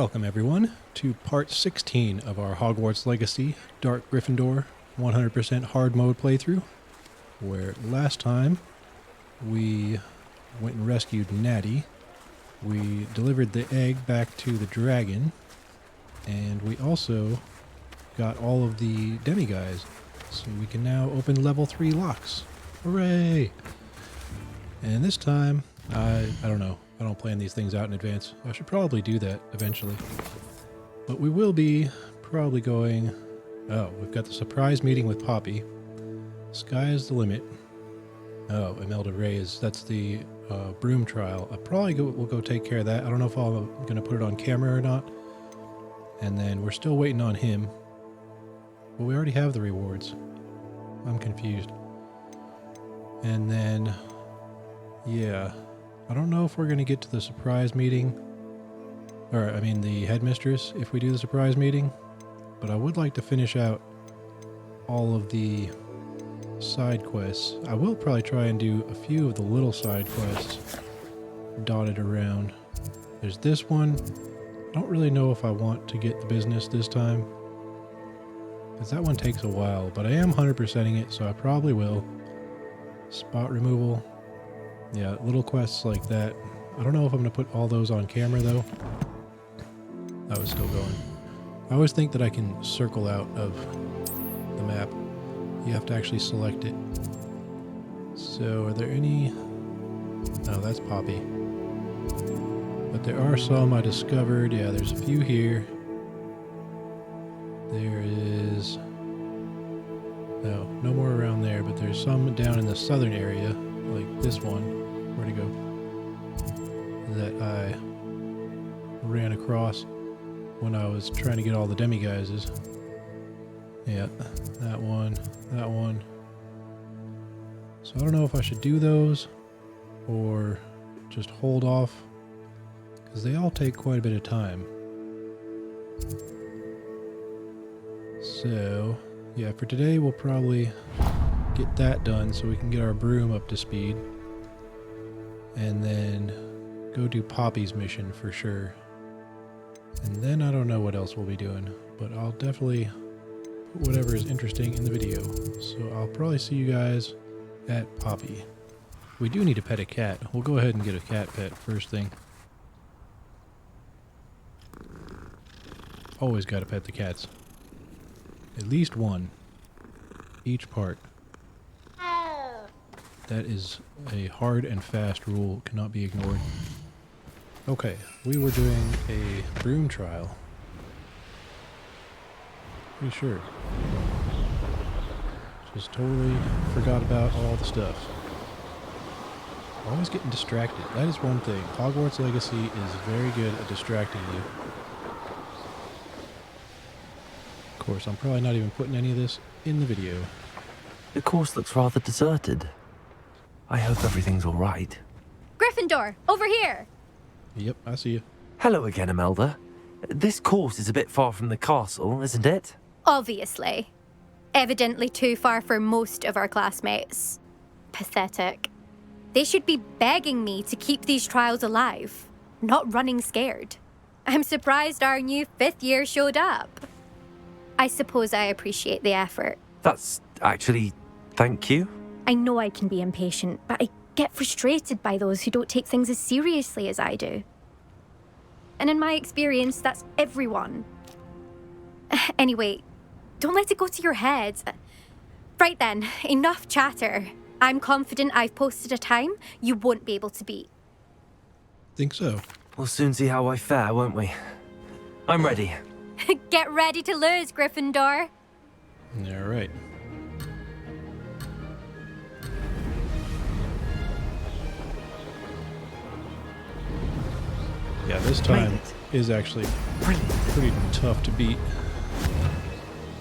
Welcome everyone to part 16 of our Hogwarts Legacy Dark Gryffindor 100% hard mode playthrough, where last time we went and rescued Natty, we delivered the egg back to the dragon, and we also got all of the demi-guys, so we can now open level 3 locks. Hooray! And this time, I don't know. I don't plan these things out in advance. I should probably do that eventually. But we will be probably going... Oh, we've got the surprise meeting with Poppy. Sky is the limit. Oh, Imelda Reyes. That's the broom trial. I probably will go take care of that. I don't know if I'm going to put it on camera or not. And then we're still waiting on him. But we already have the rewards. I'm confused. And then... yeah... I don't know if we're going to get to the surprise meeting, or I mean the headmistress if we do the surprise meeting, but I would like to finish out all of the side quests. I will probably try and do a few of the little side quests dotted around. There's this one. I don't really know if I want to get the business this time, because that one takes a while, but I am 100%ing it, so I probably will. Spot removal. Yeah, little quests like that. I don't know if I'm going to put all those on camera, though. That was still going. I always think that I can circle out of the map. You have to actually select it. So, are there any... No, that's Poppy. But there are some I discovered. Yeah, there's a few here. There is... No, no more around there, but there's some down in the southern area, like this one. Where'd it go? That I ran across when I was trying to get all the demi-guises. Yeah, that one, that one. So I don't know if I should do those or just hold off, because they all take quite a bit of time. So, yeah, for today we'll probably get that done so we can get our broom up to speed. And then go do Poppy's mission for sure. And then I don't know what else we'll be doing, but I'll definitely put whatever is interesting in the video. So I'll probably see you guys at Poppy. We do need to pet a cat. We'll go ahead and get a cat pet first thing. Always gotta pet the cats. At least one. Each part. That is a hard and fast rule, cannot be ignored. Okay, we were doing a broom trial. Pretty sure. Just totally forgot about all the stuff. Always getting distracted. That is one thing. Hogwarts Legacy is very good at distracting you. Of course, I'm probably not even putting any of this in the video. The course looks rather deserted. I hope everything's all right. Gryffindor, over here! Yep, I see you. Hello again, Imelda. This course is a bit far from the castle, isn't it? Obviously. Evidently too far for most of our classmates. Pathetic. They should be begging me to keep these trials alive, not running scared. I'm surprised our new 5th year showed up. I suppose I appreciate the effort. That's actually... thank you. I know I can be impatient, but I get frustrated by those who don't take things as seriously as I do. And in my experience, that's everyone. Anyway, don't let it go to your head. Right then, enough chatter. I'm confident I've posted a time you won't be able to beat. Think so. We'll soon see how I fare, won't we? I'm ready. Get ready to lose, Gryffindor. All right. Yeah, this time is actually pretty tough to beat.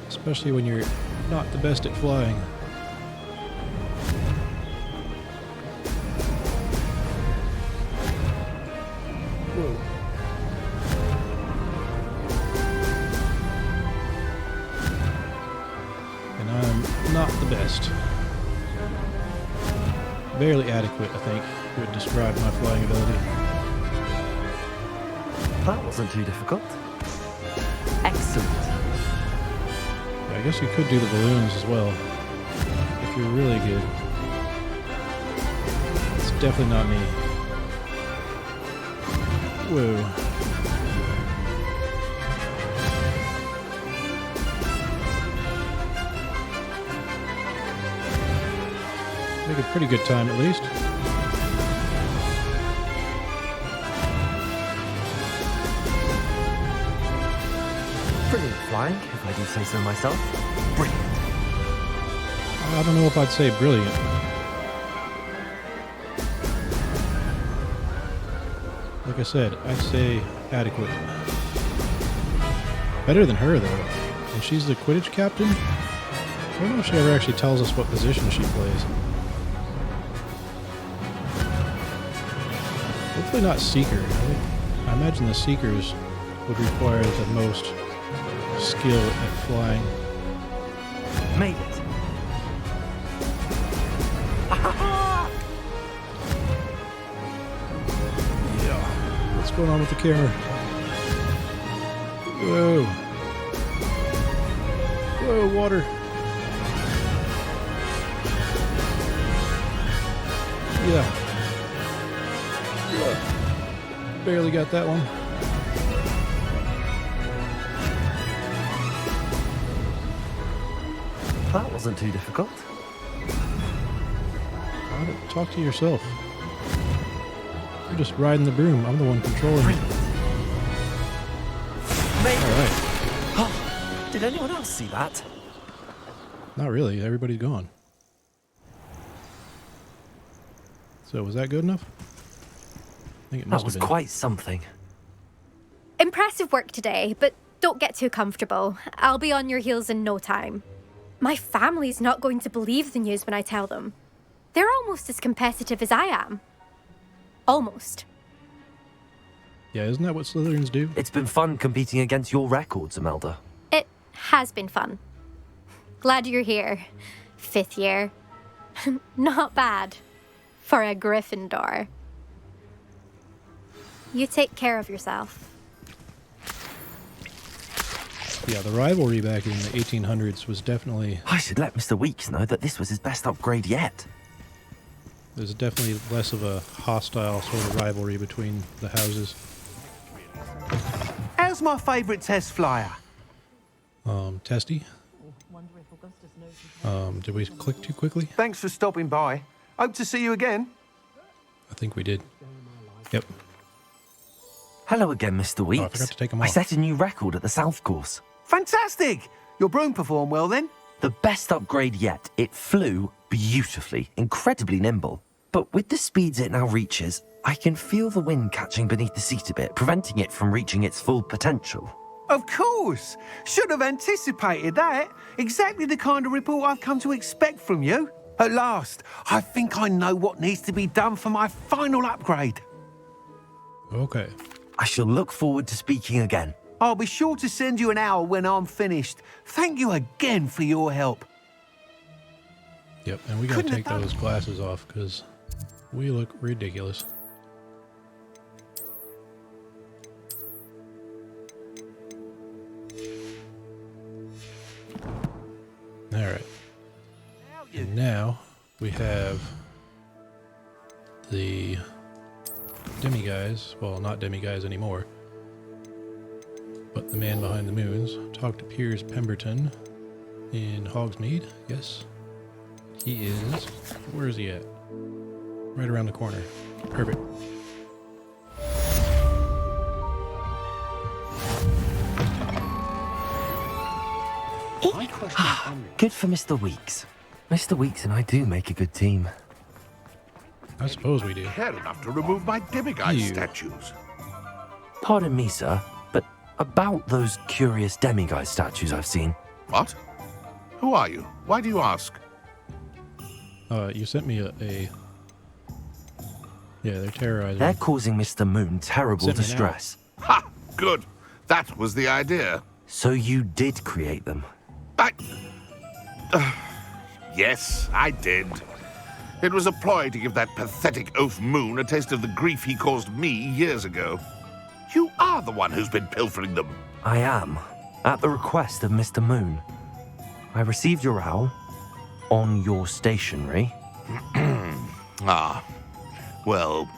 Especially when you're not the best at flying. Whoa. And I'm not the best. Barely adequate, I think, would describe my flying ability. That wasn't too difficult. Excellent. I guess you could do the balloons as well, if you're really good. It's definitely not me. Whoa. Make a pretty good time at least. Brilliant flying, if I do say so myself. Brilliant. I don't know if I'd say brilliant. Like I said, I'd say adequate. Better than her, though. And she's the Quidditch captain? I don't know if she ever actually tells us what position she plays. Hopefully not Seeker. I imagine the Seekers would require the most skill at flying. Made it. Yeah. What's going on with the camera? Whoa. Whoa, water. Yeah. Barely got that one. That wasn't too difficult. Talk to yourself. You're just riding the broom. I'm the one controlling it. Alright. Oh, did anyone else see that? Not really. Everybody's gone. So, was that good enough? I think it must That was have been. quite something. Impressive work today, but don't get too comfortable. I'll be on your heels in no time. My family's not going to believe the news when I tell them. They're almost as competitive as I am. Almost. Yeah, isn't that what Slytherins do? It's been fun competing against your records, Imelda. It has been fun. Glad you're here. 5th year. Not bad. For a Gryffindor. You take care of yourself. Yeah, the rivalry back in the 1800s was definitely... I should let Mr. Weeks know that this was his best upgrade yet. There's definitely less of a hostile sort of rivalry between the houses. How's my favourite test flyer? Testy? Did we click too quickly? Thanks for stopping by. Hope to see you again. I think we did. Yep. Hello again, Mr. Weeks. I forgot to take 'em I off. set a new record at the South Course. Fantastic! Your broom performed well then. The best upgrade yet. It flew beautifully, incredibly nimble. But with the speeds it now reaches, I can feel the wind catching beneath the seat a bit, preventing it from reaching its full potential. Of course! Should have anticipated that. Exactly the kind of report I've come to expect from you. At last, I think I know what needs to be done for my final upgrade. Okay. I shall look forward to speaking again. I'll be sure to send you an hour when I'm finished. Thank you again for your help. Yep, and we gotta Couldn't have take done- those glasses off because we look ridiculous. Alright. And now we have the demiguise. Well, not demiguise anymore. But the man behind the moons. Talk to Piers Pemberton in Hogsmeade. Yes. He is. Where is he at? Right around the corner. Perfect. Good for Mr. Weeks. Mr. Weeks and I do make a good team. I suppose we do. Care enough to remove my demiguise You. statues. Pardon me, sir, but about those curious demiguise statues I've seen. What? Who are you? Why do you ask? You sent me a yeah, they're terrorizing. They're causing Mr. Moon terrible Send me an distress. Ha! Good. That was the idea. So you did create them. Yes, I did. It was a ploy to give that pathetic oaf Moon a taste of the grief he caused me years ago. You are the one who's been pilfering them. I am, at the request of Mr. Moon. I received your owl on your stationery. Ah, well,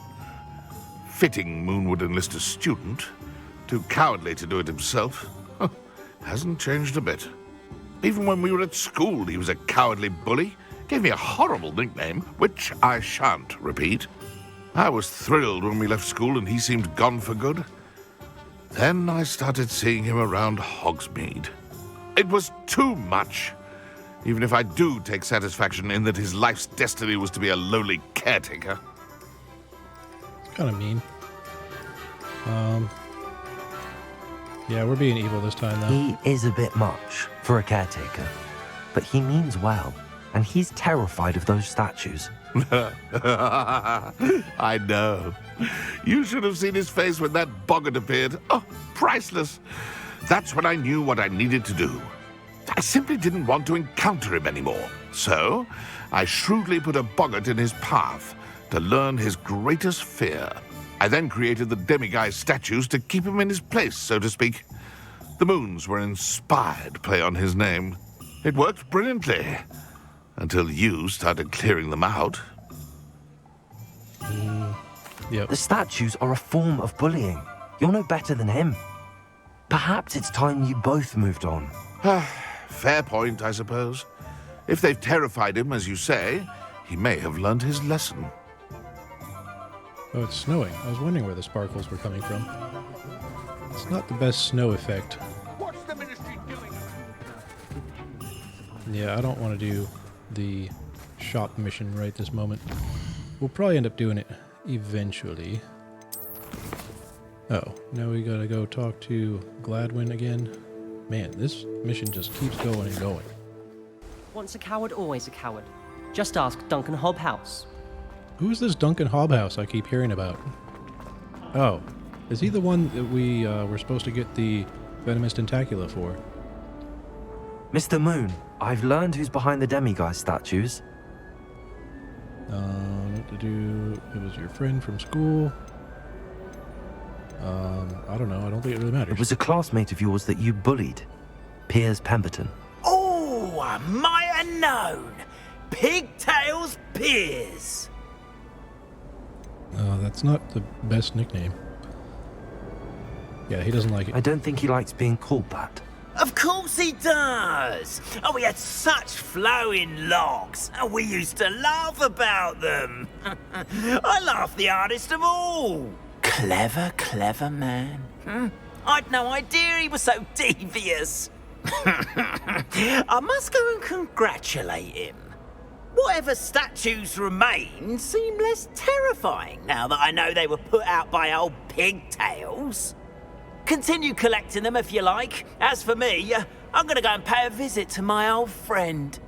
fitting Moon would enlist a student. Too cowardly to do it himself. Hasn't changed a bit. Even when we were at school, he was a cowardly bully. Gave me a horrible nickname, which I shan't repeat. I was thrilled when we left school and he seemed gone for good. Then I started seeing him around Hogsmeade. It was too much. Even if I do take satisfaction in that his life's destiny was to be a lowly caretaker. It's kind of mean. Yeah, we're being evil this time, though. He is a bit much for a caretaker, but he means well, and he's terrified of those statues. I know. You should have seen his face when that boggart appeared. Oh, priceless. That's when I knew what I needed to do. I simply didn't want to encounter him anymore. So, I shrewdly put a boggart in his path to learn his greatest fear. I then created the demiguise statues to keep him in his place, so to speak. The moons were an inspired play on his name. It worked brilliantly. Until you started clearing them out. Yep. The statues are a form of bullying. You're no better than him. Perhaps it's time you both moved on. Fair point, I suppose. If they've terrified him, as you say, he may have learned his lesson. Oh, it's snowing. I was wondering where the sparkles were coming from. It's not the best snow effect. What's the ministry doing? Yeah, I don't want to do the shop mission right this moment. We'll probably end up doing it eventually. Oh, now we gotta go talk to Gladwin again. Man, this mission just keeps going and going. Once a coward, always a coward. Just ask Duncan Hobhouse. Who's this Duncan Hobhouse I keep hearing about? Oh, is he the one that we were supposed to get the venomous tentacula for? Mr. Moon, I've learned who's behind the demiguise statues. What to do? It was your friend from school. I don't know. I don't think it really matters. It was a classmate of yours that you bullied, Piers Pemberton. Oh, I might have known. Pigtails Piers. That's not the best nickname. Yeah, he doesn't like it. I don't think he likes being called that. Of course he does. Oh, we had such flowing locks, and we used to laugh about them. I laughed the hardest of all. Clever, clever man. I'd no idea he was so devious. I must go and congratulate him. Whatever statues remain seem less terrifying now that I know they were put out by old pigtails. Continue collecting them if you like. As for me, I'm gonna go and pay a visit to my old friend.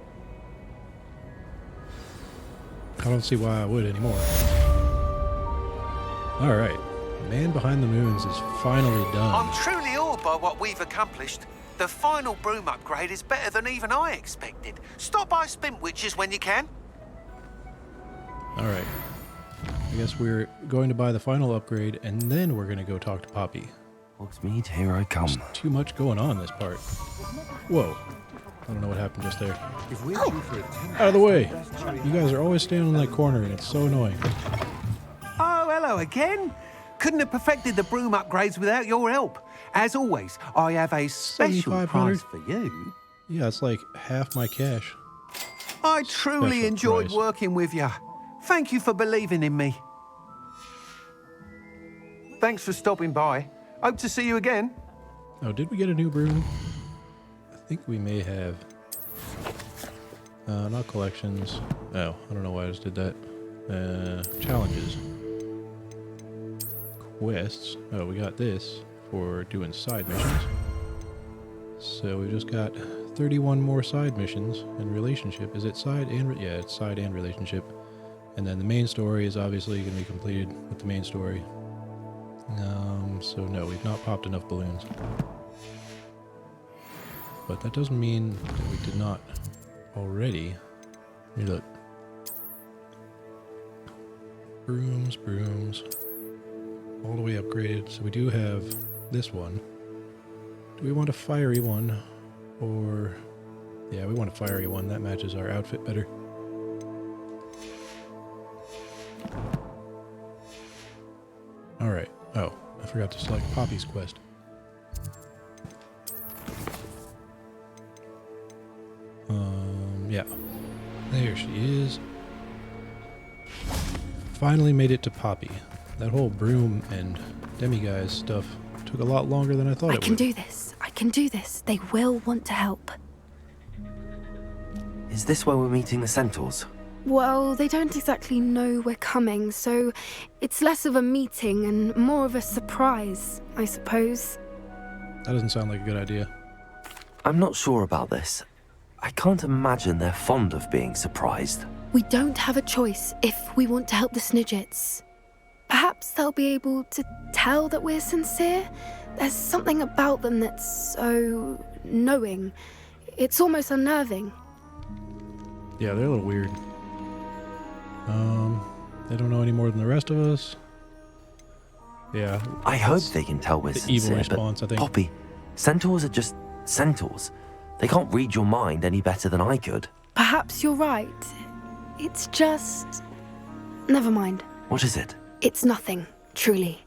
I don't see why I would anymore. Alright. Man Behind the Moons is finally done. I'm truly awed by what we've accomplished. The final broom upgrade is better than even I expected. Stop by Spintwitches when you can. Alright. I guess we're going to buy the final upgrade, and then we're going to go talk to Poppy. Hogsmeade, here I come. There's too much going on this part. Whoa. I don't know what happened just there. Out of the way! You guys are always standing in that corner, and it's so annoying. Oh, hello again. Couldn't have perfected the broom upgrades without your help. As always, I have a special 7,500? prize for you. Yeah, it's like half my cash. I truly Special enjoyed prize. working with you. Thank you for believing in me. Thanks for stopping by. Hope to see you again. Oh, did we get a new broom? I think we may have. Not collections. Oh, I don't know why I just did that. Challenges. Quests. Oh, we got this for doing side missions. So we just got 31 more side missions and relationship. Is it side and... yeah, it's side and relationship. And then the main story is obviously going to be completed with the main story. So no, we've not popped enough balloons. But that doesn't mean that we did not already. Let me look. Brooms, brooms. all the way upgraded. So we do have this one. Do we want a fiery one? Or... yeah, we want a fiery one. That matches our outfit better. Alright. Oh, I forgot to select Poppy's quest. Yeah. There she is. Finally made it to Poppy. That whole broom and demiguise stuff took a lot longer than I thought it would. I can do this. I can do this. They will want to help. Is this where we're meeting the centaurs? Well, they don't exactly know we're coming, so it's less of a meeting and more of a surprise, I suppose. That doesn't sound like a good idea. I'm not sure about this. I can't imagine they're fond of being surprised. We don't have a choice if we want to help the Snidgets. Perhaps they'll be able to tell that we're sincere. There's something about them that's so knowing. It's almost unnerving. Yeah, they're a little weird. They don't know any more than the rest of us. Yeah. I hope they can tell we're the sincere, evil response, I think. Poppy, centaurs are just centaurs. They can't read your mind any better than I could. Perhaps you're right. It's just... never mind. What is it? It's nothing, truly.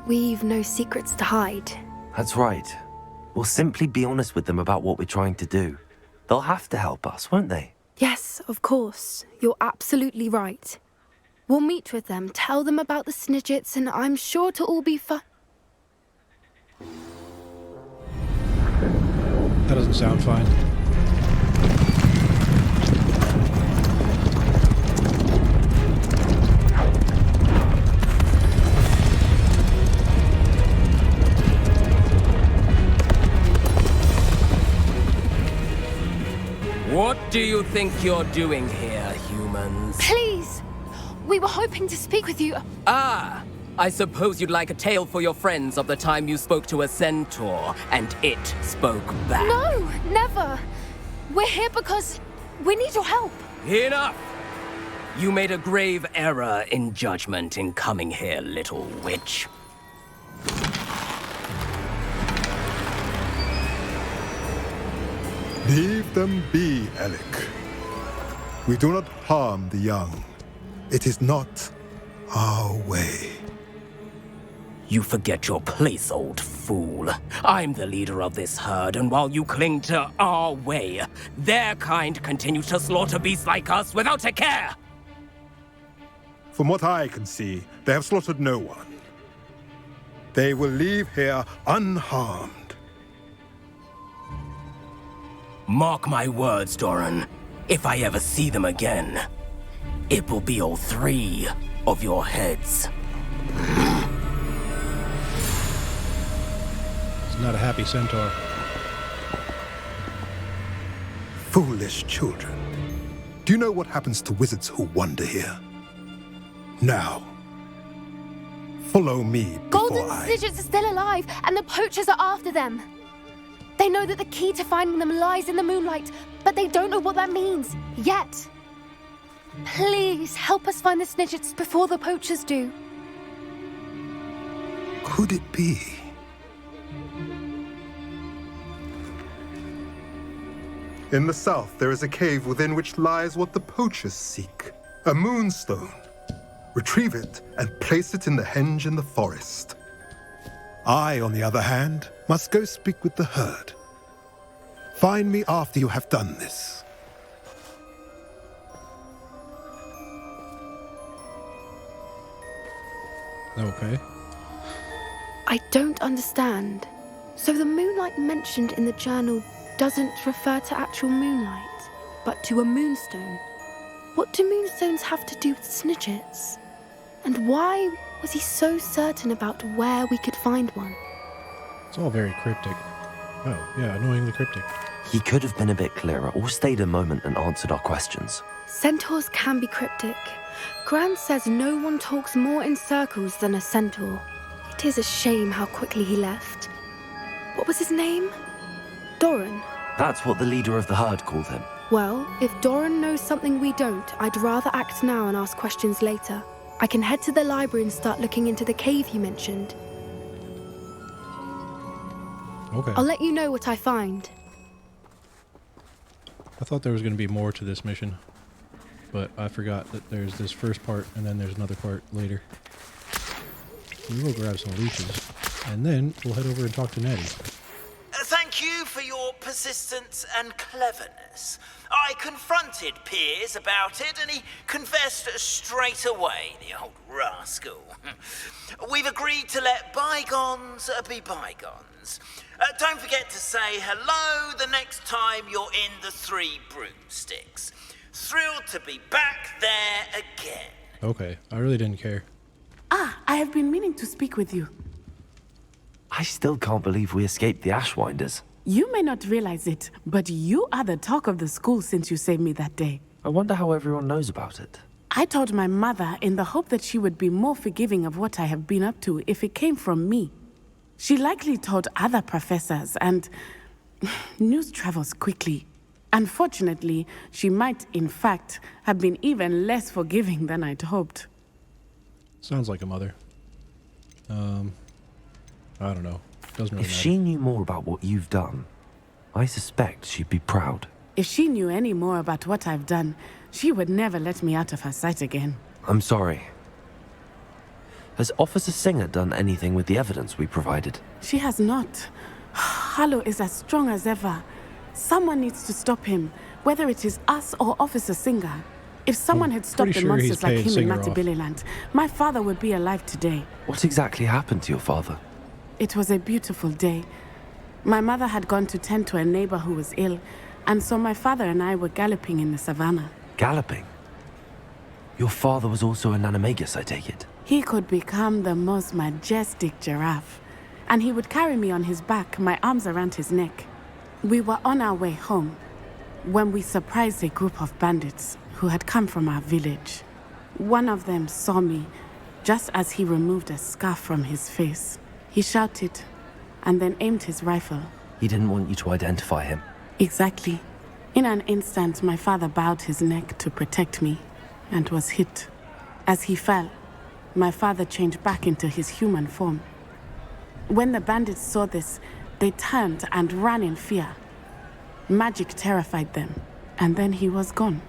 We've no secrets to hide. That's right. We'll simply be honest with them about what we're trying to do. They'll have to help us, won't they? Yes, of course. You're absolutely right. We'll meet with them, tell them about the Snidgets, and I'm sure it'll all be fun. That doesn't sound fine. What do you think you're doing here, humans? Please! We were hoping to speak with you. Ah! I suppose you'd like a tale for your friends of the time you spoke to a centaur, and it spoke back. No, never! We're here because we need your help. Enough! You made a grave error in judgment in coming here, little witch. Leave them be, Alec. We do not harm the young. It is not our way. You forget your place, old fool. I'm the leader of this herd, and while you cling to our way, their kind continue to slaughter beasts like us without a care! From what I can see, they have slaughtered no one. They will leave here unharmed. Mark my words, Doran. If I ever see them again, it will be all 3 of your heads. It's not a happy centaur. Foolish children. Do you know what happens to wizards who wander here? Now, follow me before Golden Snidgets are still alive, and the poachers are after them. They know that the key to finding them lies in the moonlight, but they don't know what that means, yet. Please, help us find the Snidgets before the poachers do. Could it be? In the south, there is a cave within which lies what the poachers seek. A moonstone. Retrieve it and place it in the henge in the forest. I, on the other hand, must go speak with the herd. Find me after you have done this. Okay. I don't understand. So the moonlight mentioned in the journal doesn't refer to actual moonlight, but to a moonstone. What do moonstones have to do with Snidgets? And why was he so certain about where we could find one? It's all very cryptic. Oh, yeah, annoyingly cryptic. He could have been a bit clearer, or stayed a moment and answered our questions. Centaurs can be cryptic. Gran says no one talks more in circles than a centaur. It is a shame how quickly he left. What was his name? Doran? That's what the leader of the herd called him. Well, if Doran knows something we don't, I'd rather act now and ask questions later. I can head to the library and start looking into the cave you mentioned. Okay. I'll let you know what I find. I thought there was going to be more to this mission, but I forgot that there's this first part and then there's another part later. We will grab some leeches, and then we'll head over and talk to Natty. Thank you for your persistence and cleverness. I confronted Piers about it, and he confessed straight away, the old rascal. We've agreed to let bygones be bygones. Don't forget to say hello the next time you're in the Three Broomsticks. Thrilled to be back there again. Okay, I really didn't care. Ah, I have been meaning to speak with you. I still can't believe we escaped the Ashwinders. You may not realize it, but you are the talk of the school since you saved me that day. I wonder how everyone knows about it. I told my mother in the hope that she would be more forgiving of what I have been up to if it came from me. She likely told other professors, and news travels quickly. Unfortunately, she might, in fact, have been even less forgiving than I'd hoped. Sounds like a mother. I don't know. Doesn't really If matter. she knew more about what you've done, I suspect she'd be proud. If she knew any more about what I've done, she would never let me out of her sight again. I'm sorry. Has Officer Singer done anything with the evidence we provided? She has not. Harlow is as strong as ever. Someone needs to stop him, whether it is us or Officer Singer. If someone had stopped the pretty sure he's monsters like paid him in Singer off. Matabeleland, my father would be alive today. What exactly happened to your father? It was a beautiful day. My mother had gone to tend to a neighbor who was ill, and so my father and I were galloping in the savannah. Galloping? Your father was also an animagus, I take it? He could become the most majestic giraffe, and he would carry me on his back, my arms around his neck. We were on our way home when we surprised a group of bandits who had come from our village. One of them saw me just as he removed a scarf from his face. He shouted and then aimed his rifle. He didn't want you to identify him. Exactly. In an instant, my father bowed his neck to protect me and was hit. As he fell, my father changed back into his human form. When the bandits saw this, they turned and ran in fear. Magic terrified them, and then he was gone.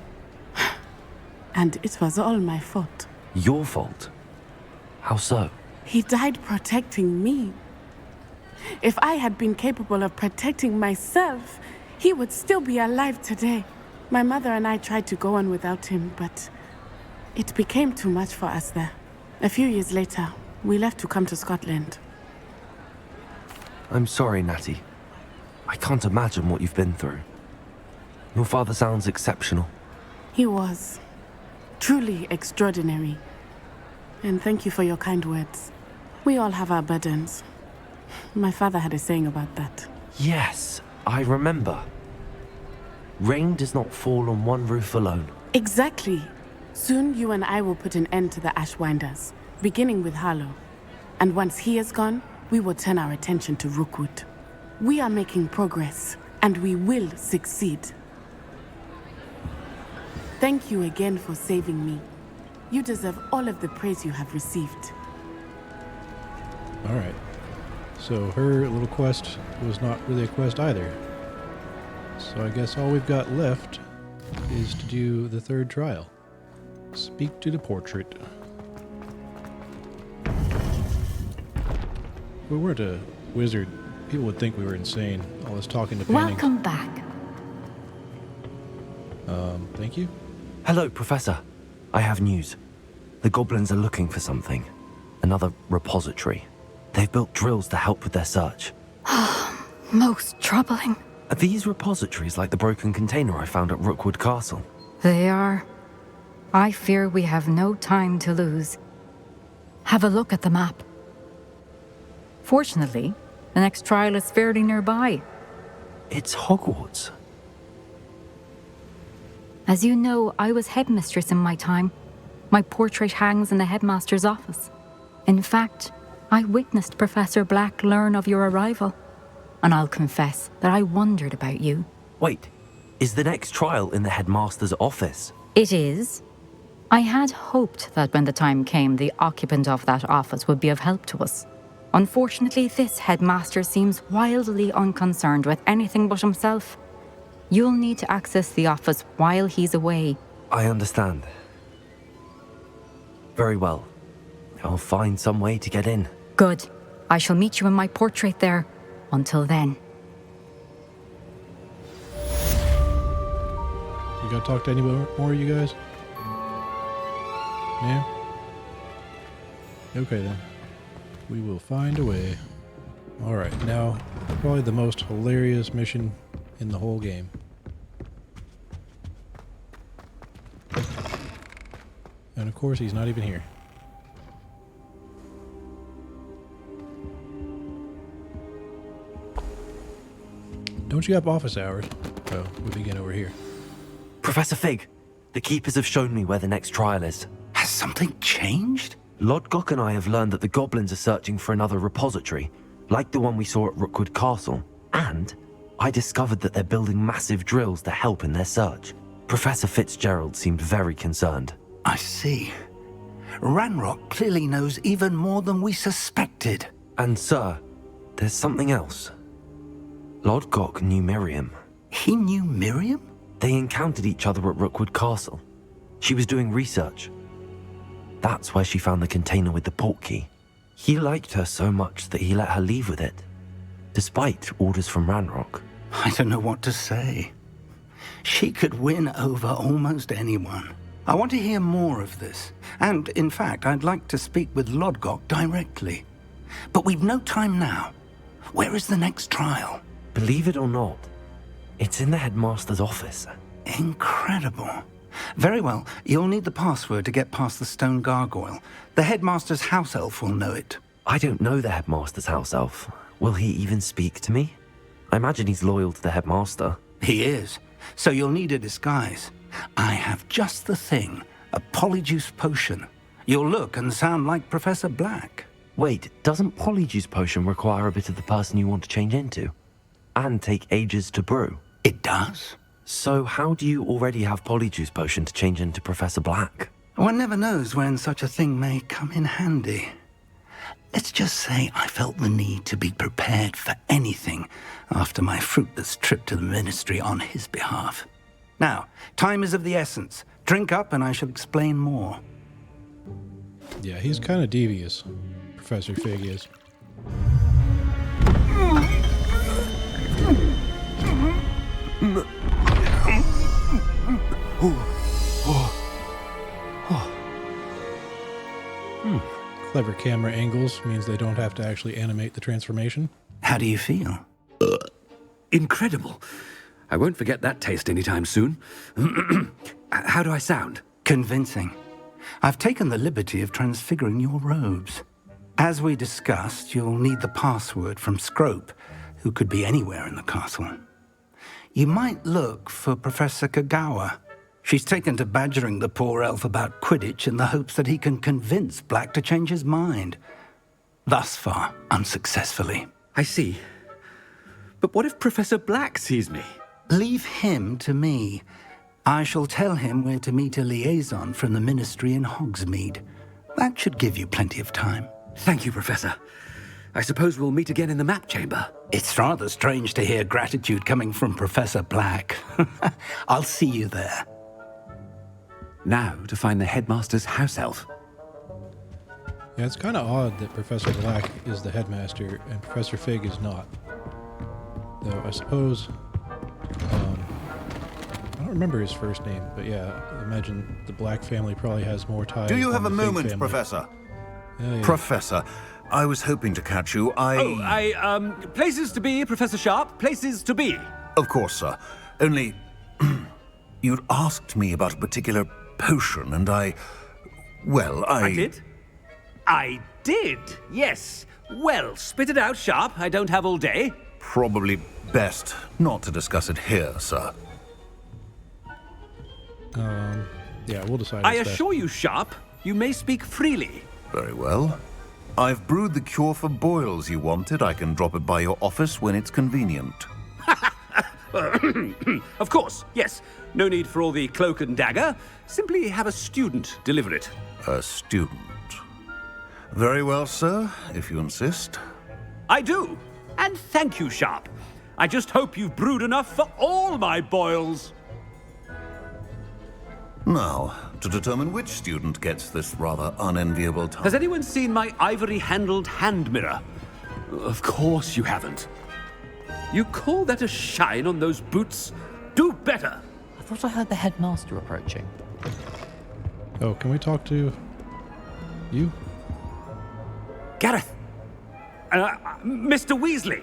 And it was all my fault. Your fault? How so? He died protecting me. If I had been capable of protecting myself, he would still be alive today. My mother and I tried to go on without him, but it became too much for us there. A few years later, we left to come to Scotland. I'm sorry, Natty. I can't imagine what you've been through. Your father sounds exceptional. He was truly extraordinary. And thank you for your kind words. We all have our burdens. My father had a saying about that. Yes, I remember. Rain does not fall on one roof alone. Exactly. Soon you and I will put an end to the Ashwinders, beginning with Harlow. And once he is gone, we will turn our attention to Rookwood. We are making progress, and we will succeed. Thank you again for saving me. You deserve all of the praise you have received. Alright. So her little quest was not really a quest either. So I guess all we've got left is to do the third trial. Speak to the portrait. If we weren't a wizard, people would think we were insane. All this talking to paintings. Welcome back. Thank you. Hello, Professor. I have news. The goblins are looking for something. Another repository. They've built drills to help with their search. Most troubling. Are these repositories like the broken container I found at Rookwood Castle? They are. I fear we have no time to lose. Have a look at the map. Fortunately, the next trial is fairly nearby. It's Hogwarts. As you know, I was headmistress in my time. My portrait hangs in the headmaster's office. In fact, I witnessed Professor Black learn of your arrival. And I'll confess that I wondered about you. Wait, is the next trial in the headmaster's office? It is. I had hoped that when the time came, the occupant of that office would be of help to us. Unfortunately, this headmaster seems wildly unconcerned with anything but himself. You'll need to access the office while he's away. I understand. Very well. I'll find some way to get in. Good. I shall meet you in my portrait there. Until then. You gotta talk to any more, you guys? Yeah? Okay then. We will find a way. Alright, now, probably the most hilarious mission in the whole game. And of course, he's not even here. Don't you have office hours? Oh, we begin over here. Professor Fig, the keepers have shown me where the next trial is. Has something changed? Lodgok and I have learned that the goblins are searching for another repository, like the one we saw at Rookwood Castle. And I discovered that they're building massive drills to help in their search. Professor Fitzgerald seemed very concerned. I see. Ranrock clearly knows even more than we suspected. And sir, there's something else. Lodgok knew Miriam. He knew Miriam? They encountered each other at Rookwood Castle. She was doing research. That's where she found the container with the portkey. He liked her so much that he let her leave with it, despite orders from Ranrock. I don't know what to say. She could win over almost anyone. I want to hear more of this. And, in fact, I'd like to speak with Lodgok directly. But we've no time now. Where is the next trial? Believe it or not, it's in the headmaster's office. Incredible. Very well, you'll need the password to get past the stone gargoyle. The headmaster's house elf will know it. I don't know the headmaster's house elf. Will he even speak to me? I imagine he's loyal to the headmaster. He is. So you'll need a disguise. I have just the thing. A polyjuice potion. You'll look and sound like Professor Black. Wait, doesn't polyjuice potion require a bit of the person you want to change into? And take ages to brew? It does. So how do you already have polyjuice potion to change into Professor Black? One never knows when such a thing may come in handy. Let's just say I felt the need to be prepared for anything after my fruitless trip to the ministry on his behalf. Now, time is of the essence. Drink up and I shall explain more. Yeah, he's kind of devious, Professor Fig is. Clever camera angles means they don't have to actually animate the transformation. How do you feel? Incredible. I won't forget that taste anytime soon. How do I sound? Convincing. I've taken the liberty of transfiguring your robes. As we discussed, you'll need the password from Scrope, who could be anywhere in the castle. You might look for Professor Kagawa. She's taken to badgering the poor elf about Quidditch in the hopes that he can convince Black to change his mind. Thus far, unsuccessfully. I see. But what if Professor Black sees me? Leave him to me. I shall tell him where to meet a liaison from the ministry in Hogsmeade. That should give you plenty of time. Thank you, Professor. I suppose we'll meet again in the map chamber. It's rather strange to hear gratitude coming from Professor Black. I'll see you there. Now to find the headmaster's house elf. Yeah, it's kind of odd that Professor Black is the headmaster and Professor Fig is not. Though I suppose... I don't remember his first name, but yeah, I imagine the Black family probably has more ties. Do you have than a the Fig moment, family. Professor? Yeah. Professor, I was hoping to catch you. Places to be, Professor Sharp. Places to be. Of course, sir. Only, you'd asked me about a particular potion, and I did? I did, yes. Well, spit it out, Sharp. I don't have all day. Probably best not to discuss it here, sir. Yeah, we'll decide. I assure you, Sharp, you may speak freely. Very well. I've brewed the cure for boils you wanted. I can drop it by your office when it's convenient. Of course, yes. No need for all the cloak and dagger. Simply have a student deliver it. A student. Very well, sir, if you insist. I do. And thank you, Sharp. I just hope you've brewed enough for all my boils. Now, to determine which student gets this rather unenviable task. Has anyone seen my ivory-handled hand mirror? Of course you haven't. You call that a shine on those boots? Do better! I thought I heard the headmaster approaching. Oh, can we talk to you? Gareth! Mr. Weasley!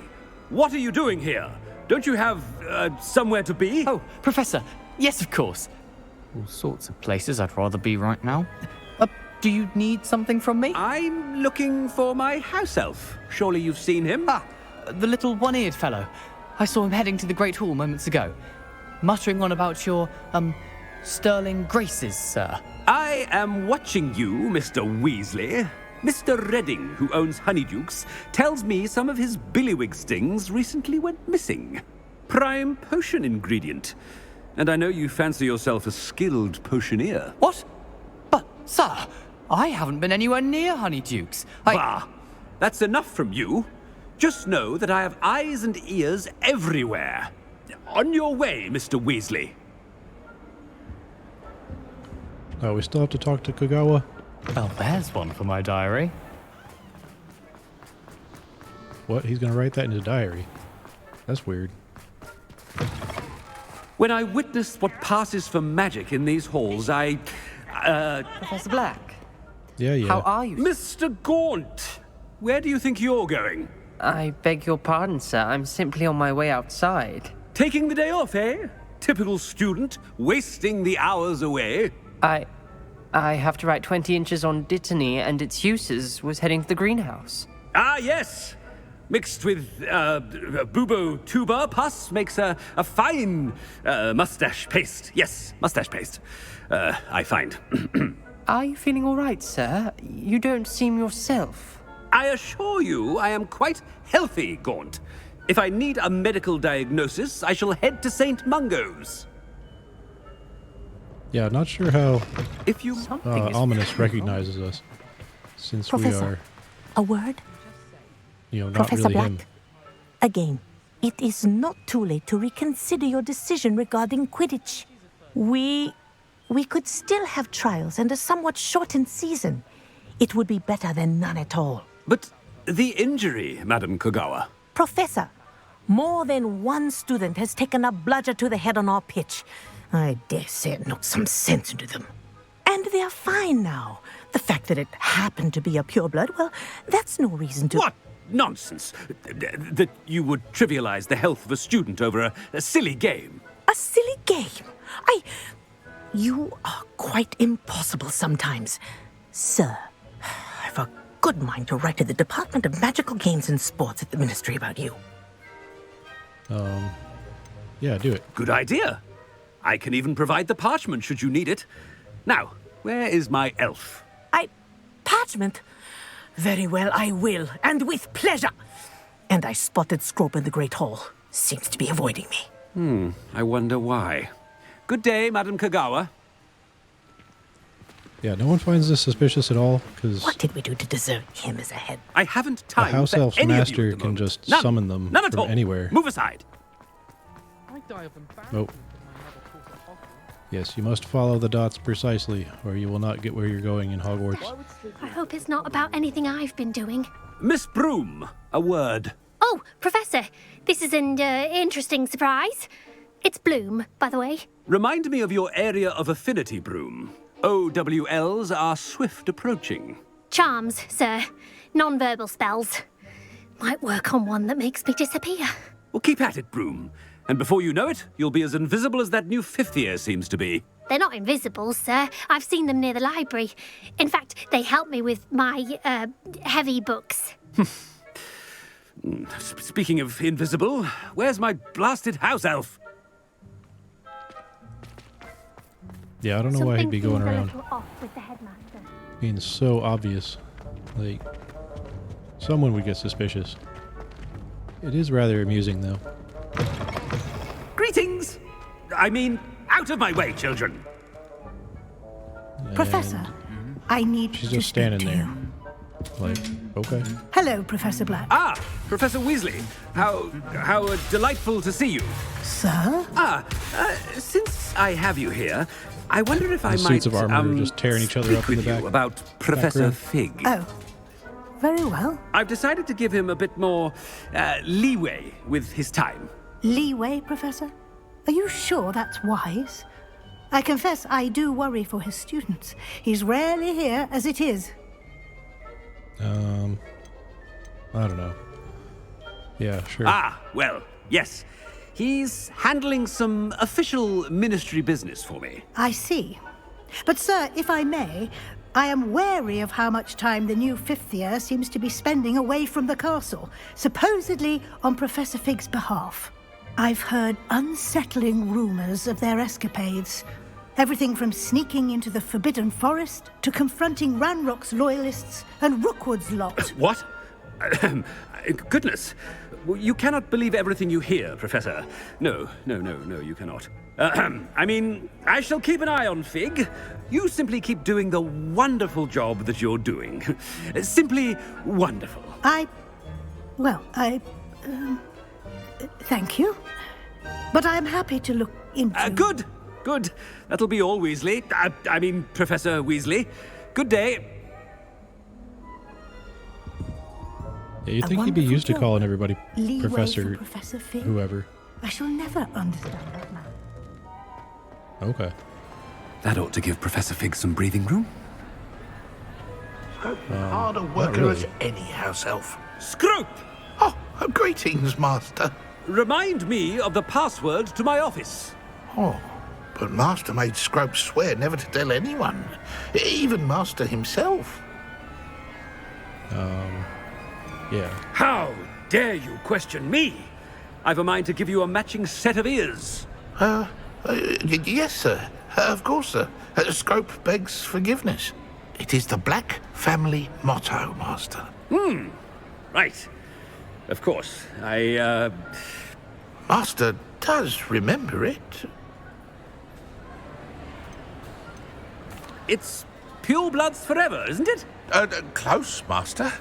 What are you doing here? Don't you have, somewhere to be? Oh, Professor! Yes, of course. All sorts of places I'd rather be right now. Do you need something from me? I'm looking for my house elf. Surely you've seen him? Ah, the little one-eared fellow. I saw him heading to the Great Hall moments ago, muttering on about your, sterling graces, sir. I am watching you, Mr. Weasley. Mr. Redding, who owns Honeydukes, tells me some of his billywig stings recently went missing. Prime potion ingredient. And I know you fancy yourself a skilled potioneer. What? But, sir, I haven't been anywhere near Honeydukes. Bah! That's enough from you. Just know that I have eyes and ears everywhere. On your way, Mr. Weasley. Oh, we still have to talk to Kagawa? Well, there's one for my diary. What? He's gonna write that in his diary? That's weird. When I witness what passes for magic in these halls, Professor Black? Yeah. How are you? Mr. Gaunt! Where do you think you're going? I beg your pardon, sir. I'm simply on my way outside. Taking the day off, eh? Typical student, wasting the hours away. I have to write 20 inches on Dittany and its uses. Was heading to the greenhouse. Ah, yes! Mixed with bubo tuber pus makes a fine mustache paste. Yes, mustache paste. I find. Are you feeling all right, sir? You don't seem yourself. I assure you I am quite healthy, Gaunt. If I need a medical diagnosis, I shall head to St. Mungo's. Yeah, not sure how if you Ominous recognizes us, since Professor, we are, a word? not Professor really Black, him. again, it is not too late to reconsider your decision regarding Quidditch. We could still have trials and a somewhat shortened season. It would be better than none at all. But the injury, Madam Kagawa. Professor, more than one student has taken a bludger to the head on our pitch. I dare say it knocked some sense into them. And they're fine now. The fact that it happened to be a pureblood, well, that's no reason to... What nonsense! That you would trivialize the health of a student over a silly game. A silly game? You are quite impossible sometimes. Sir, I've a good mind to write to the Department of Magical Games and Sports at the Ministry about you. Yeah, do it. Good idea. I can even provide the parchment should you need it. Now, where is my elf? Parchment? Very well, I will, and with pleasure. And I spotted Scrope in the Great Hall. Seems to be avoiding me. I wonder why. Good day, Madam Kagawa. Yeah, no one finds this suspicious at all, because What did we do to deserve him as a head? I haven't the time house for elf's any of you master at the can moment. just None. summon them None at from all. anywhere. Move aside. Oh. Yes, you must follow the dots precisely, or you will not get where you're going in Hogwarts. I hope it's not about anything I've been doing. Miss Broom, a word. Oh, Professor, this is an interesting surprise. It's Bloom, by the way. Remind me of your area of affinity, Broom. OWLs are swift approaching. Charms, sir. Non-verbal spells. Might work on one that makes me disappear. Well, keep at it, Broom. And before you know it, you'll be as invisible as that new fifth year seems to be. They're not invisible, sir. I've seen them near the library. In fact, they help me with my, heavy books. Speaking of invisible, where's my blasted house elf? Yeah, I don't know why he'd be going Something around seems a little off with the headmaster. being so obvious. Like, someone would get suspicious. It is rather amusing, though. Greetings! I mean, out of my way, children! Professor, I need She's to just speak standing to there. you. Like, okay. Hello, Professor Black. Ah, Professor Weasley. How delightful to see you. Sir? Since I have you here, I wonder if I might suits of armor are just tearing each other speak up in with the back. you about Professor Fig. Oh, very well. I've decided to give him a bit more leeway with his time. Leeway, Professor? Are you sure that's wise? I confess I do worry for his students. He's rarely here as it is. I don't know. Yeah, sure. Ah, well, yes. He's handling some official ministry business for me. I see. But, sir, if I may, I am wary of how much time the new fifth year seems to be spending away from the castle, supposedly on Professor Fig's behalf. I've heard unsettling rumors of their escapades. Everything from sneaking into the Forbidden Forest to confronting Ranrock's loyalists and Rookwood's lot. What? Goodness. You cannot believe everything you hear, Professor. No, you cannot. I mean, I shall keep an eye on Fig. You simply keep doing the wonderful job that you're doing. Simply wonderful. Thank you. But I am happy to look into... Good. That'll be all, Weasley. I mean, Professor Weasley. Good day. Yeah, you'd think he'd be used to calling everybody Leeway Professor, for Professor Fig. whoever. I shall never understand that man. Okay. That ought to give Professor Fig some breathing room. Harder worker really. as any house elf. Scrope! Oh, greetings, Master. Remind me of the password to my office. Oh, but Master made Scrope swear never to tell anyone, even Master himself. Yeah. How dare you question me? I've a mind to give you a matching set of ears. Yes, sir. Of course, sir. Scrope begs forgiveness. It is the Black family motto, Master. Right. Of course. Master does remember it. It's pure bloods forever, isn't it? Close, Master.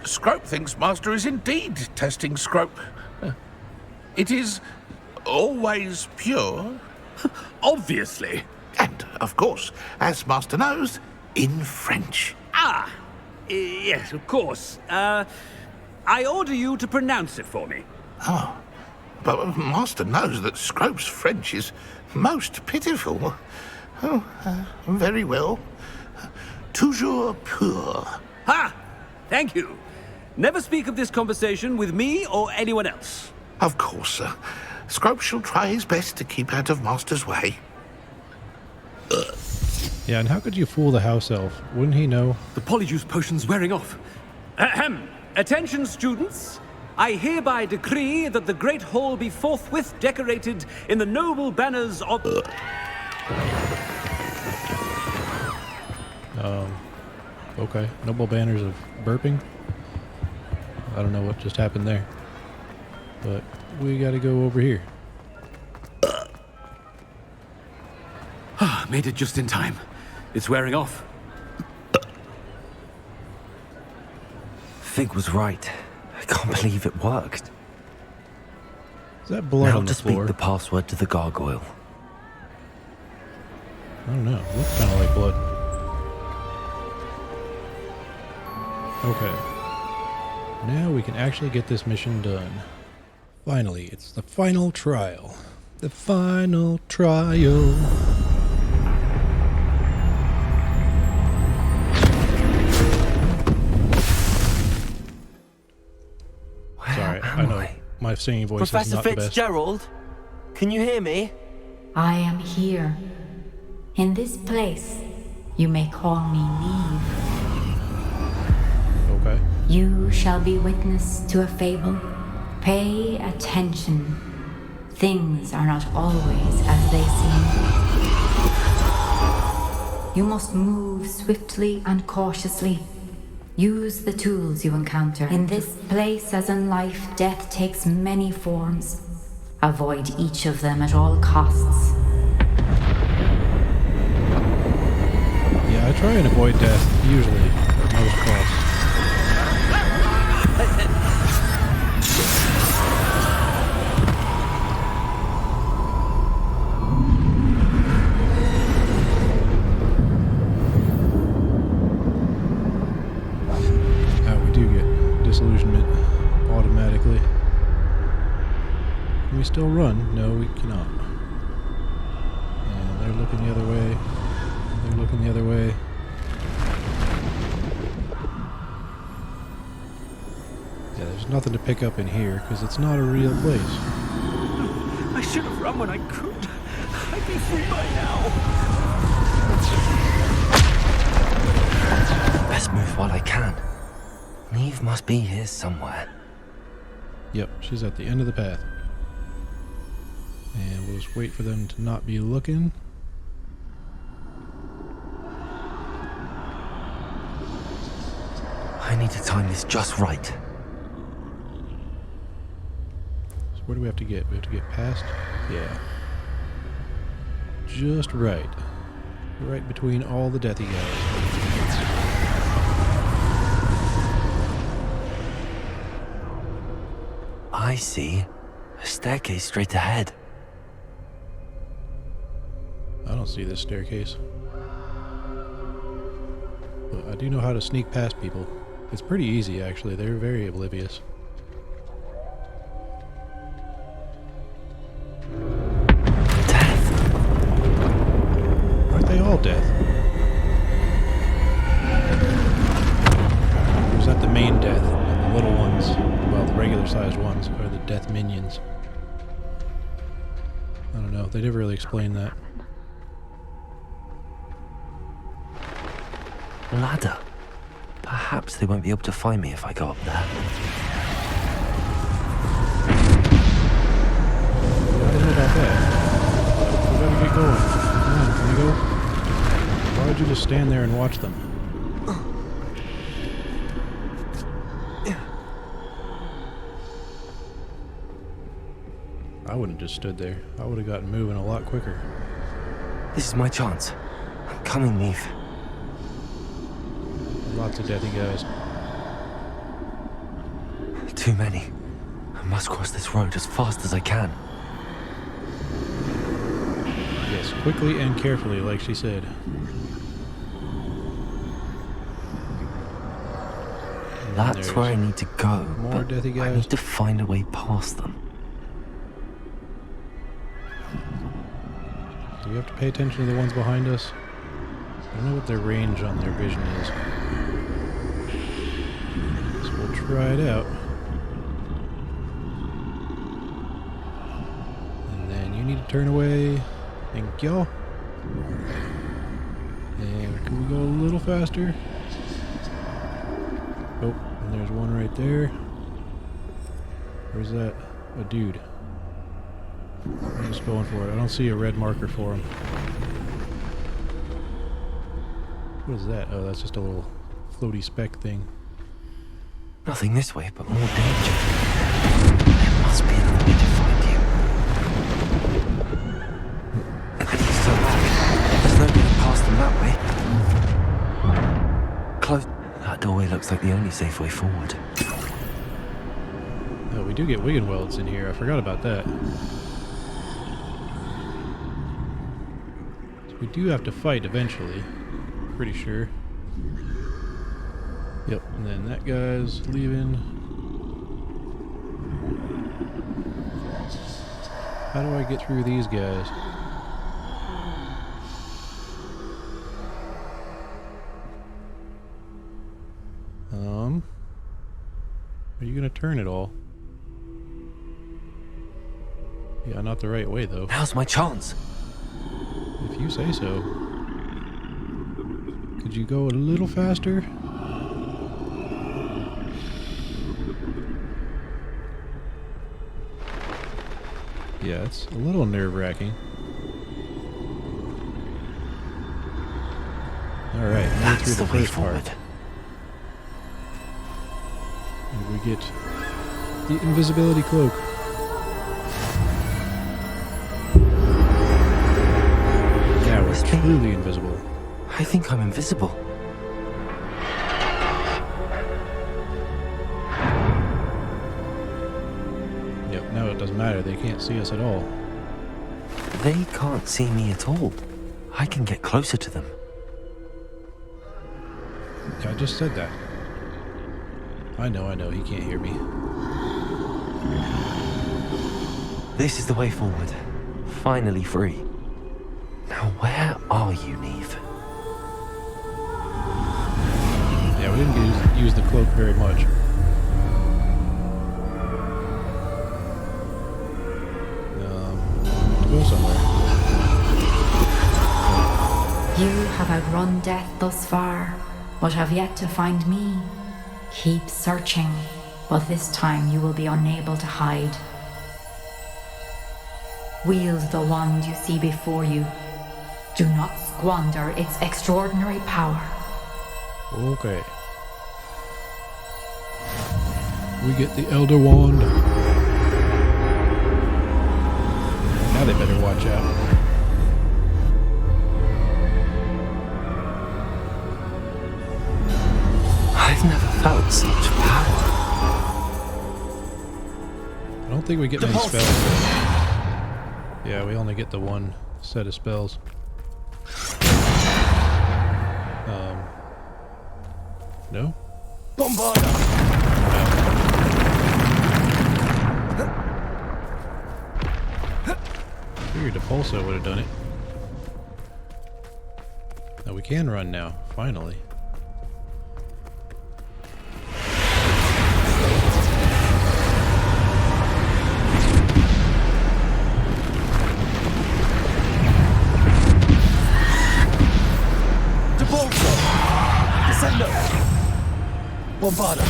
Scrope thinks Master is indeed testing Scrope. It is always pure. Obviously. And, of course, as Master knows, in French. Yes, of course. I order you to pronounce it for me. Oh, but Master knows that Scrope's French is most pitiful. Very well. Toujours pur. Thank you. Never speak of this conversation with me or anyone else. Of course, sir. Scrope shall try his best to keep out of Master's way. Yeah, and how could you fool the house elf? Wouldn't he know? The polyjuice potion's wearing off. Ahem. Attention, students. I hereby decree that the Great Hall be forthwith decorated in the noble banners of... Okay. Noble banners of burping. I don't know what just happened there. But we gotta go over here. Made it just in time. It's wearing off. Fig was right. I can't believe it worked. Is that blood now on the to speak floor? the password to the gargoyle. I don't know. It looks kind of like blood. Okay. Now we can actually get this mission done. Finally, it's the final trial. The final trial. Sorry, I know my singing voice Professor is not the best. Fitzgerald, can you hear me? I am here. In this place, you may call me Neve. Okay. You shall be witness to a fable. Pay attention. Things are not always as they seem. You must move swiftly and cautiously. Use the tools you encounter. In this place, as in life, death takes many forms. Avoid each of them at all costs. Yeah, I try and avoid death, usually, at most costs. We do get disillusionment automatically. Can we still run? No, we cannot. And they're looking the other way. They're looking the other way. Yeah, there's nothing to pick up in here because it's not a real place. I should have run when I could. I'd be free by now. Best move while I can. Neve must be here somewhere. Yep, she's at the end of the path. And we'll just wait for them to not be looking. I need to time this just right. So where do we have to get? We have to get past? Yeah. Just right. Right between all the deathy guys. I see. A staircase straight ahead. I don't see this staircase. But I do know how to sneak past people. It's pretty easy, actually. They're very oblivious. Death. Aren't they all death? Or is that the main death? And the little ones, well, the regular-sized ones, are the death minions. I don't know. They never really explained that. Ladder. Perhaps they won't be able to find me if I go up there. I don't know about that. We gotta get going. Come on, can we go? Why would you just stand there and watch them? I wouldn't have just stood there. I would have gotten moving a lot quicker. This is my chance. I'm coming, Neve. Lots of deathy guys. Too many. I must cross this road as fast as I can. Yes, quickly and carefully, like she said. That's where I need to go. More deathy guys. I need to find a way past them. Do we have to pay attention to the ones behind us? I don't know what their range on their vision is. So we'll try it out. And then you need to turn away. Thank you. And can we go a little faster? Oh, and there's one right there. Where's that? A dude. I'm just going for it. I don't see a red marker for him. What is that? Oh, that's just a little floaty speck thing. Nothing this way, but more danger. There must be another way to find you. So there's no getting past them that way. Close. That doorway looks like the only safe way forward. Oh, we do get Wiggenwelds in here. I forgot about that. So we do have to fight eventually. Pretty sure. Yep, and then that guy's leaving. How do I get through these guys? Are you gonna turn it all? Yeah, not the right way though. Now's my chance. If you say so. Could you go a little faster? Yeah, it's a little nerve-wracking. Alright, now through the first part. And we get the invisibility cloak. clearly invisible. I think I'm invisible. Yep, now it doesn't matter. They can't see us at all. They can't see me at all. I can get closer to them. I just said that. I know, he can't hear me. This is the way forward. Finally free. Now where are you, Neve? Yeah, we didn't use the cloak very much. To go somewhere. You have outrun death thus far, but have yet to find me. Keep searching, but this time you will be unable to hide. Wield the wand you see before you. Do not squander its extraordinary power. Okay. We get the Elder Wand. Now they better watch out. I've never felt such power. I don't think we get many spells. Yeah, we only get the one set of spells. No? Bombarda! Figured the pulsar would have done it. Now we can run now, finally. Bombarda!